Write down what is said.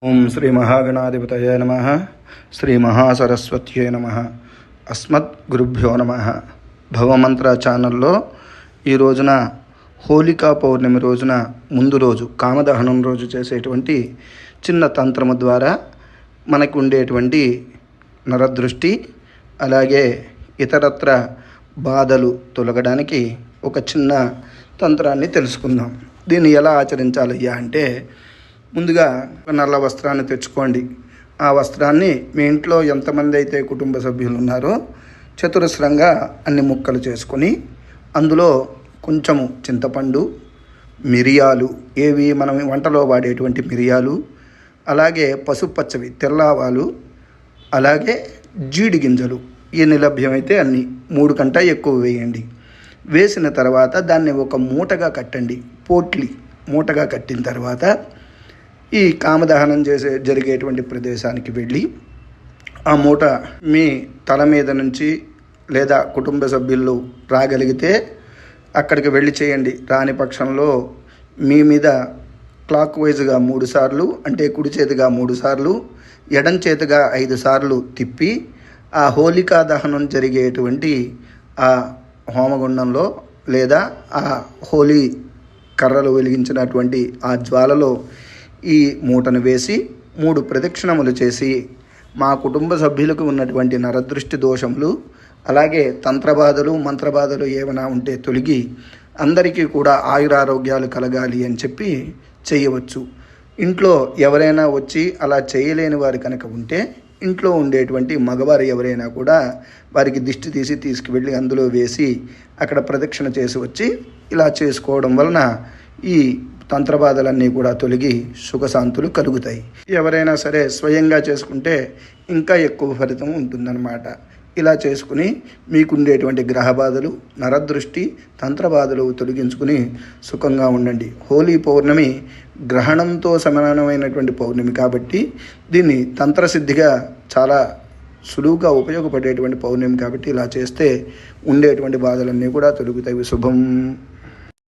ఓం శ్రీ మహాగణాధిపతయే నమః. శ్రీ మహాసరస్వత్యే నమః. అస్మద్ గురుభ్యో నమః. భవమంత్ర ఛానల్లో ఈ రోజున హోలికా పౌర్ణమి రోజున ముందు రోజు కామదహనం రోజు చేసేటువంటి చిన్న తంత్రము ద్వారా మనకు ఉండేటువంటి నరదృష్టి అలాగే ఇతరత్ర బాధలు తొలగడానికి ఒక చిన్న తంత్రాన్ని తెలుసుకుందాం. దీన్ని ఎలా ఆచరించాలయ్యా అంటే, ముందుగా ఒక నల్ల వస్త్రాన్ని తెచ్చుకోండి. ఆ వస్త్రాన్ని మీ ఇంట్లో ఎంతమంది అయితే కుటుంబ సభ్యులు ఉన్నారో చతురస్రంగా అన్ని ముక్కలు చేసుకొని అందులో కొంచెము చింతపండు, మిరియాలు, ఏవి మనం వంటలో వాడేటువంటి మిరియాలు, అలాగే పసుపచ్చవి తెల్లావాలు, అలాగే జీడి గింజలు ఎన్ని లభ్యమైతే అన్ని 3 కంటే ఎక్కువ వేయండి. వేసిన తర్వాత దాన్ని ఒక మూటగా కట్టండి. పోట్లి మూటగా కట్టిన తర్వాత ఈ కామదహనం జరిగేటువంటి ప్రదేశానికి వెళ్ళి ఆ మూట మీ తల మీద నుంచి లేదా కుటుంబ సభ్యులు రాగలిగితే అక్కడికి వెళ్ళి చేయండి. రాని పక్షంలో మీ మీద క్లాక్ వైజ్గా 3 సార్లు, అంటే కుడి చేతిగా 3 సార్లు, ఎడం చేతిగా 5 సార్లు తిప్పి ఆ హోలికా దహనం జరిగేటువంటి ఆ హోమగుండంలో లేదా ఆ హోలీ కర్రలు వెలిగించినటువంటి ఆ జ్వాలలో ఈ మూటను వేసి 3 ప్రదక్షిణములు చేసి, మా కుటుంబ సభ్యులకు ఉన్నటువంటి నరదృష్టి దోషములు అలాగే తంత్రబాధలు మంత్రబాధలు ఏమైనా ఉంటే తొలగి అందరికీ కూడా ఆయురారోగ్యాలు కలగాలి అని చెప్పి చేయవచ్చు. ఇంట్లో ఎవరైనా వచ్చి అలా చేయలేని వారు కనుక ఉంటే ఇంట్లో ఉండేటువంటి మగవారు ఎవరైనా కూడా వారికి దిష్టి తీసి తీసుకువెళ్ళి అందులో వేసి అక్కడ ప్రదక్షిణ చేసి వచ్చి ఇలా చేసుకోవడం వలన ఈ తంత్రబాధలన్నీ కూడా తొలగి సుఖశాంతులు కలుగుతాయి. ఎవరైనా సరే స్వయంగా చేసుకుంటే ఇంకా ఎక్కువ ఫలితం ఉంటుందన్నమాట. ఇలా చేసుకుని మీకుండేటువంటి గ్రహ బాధలు, నరదృష్టి, తంత్రబాధలు తొలగించుకుని సుఖంగా ఉండండి. హోలీ పౌర్ణమి గ్రహణంతో సమానమైనటువంటి పౌర్ణమి కాబట్టి దీన్ని తంత్రసిద్ధిగా చాలా సులువుగా ఉపయోగపడేటువంటి పౌర్ణమి కాబట్టి ఇలా చేస్తే ఉండేటువంటి బాధలన్నీ కూడా తొలగుతాయి. శుభం.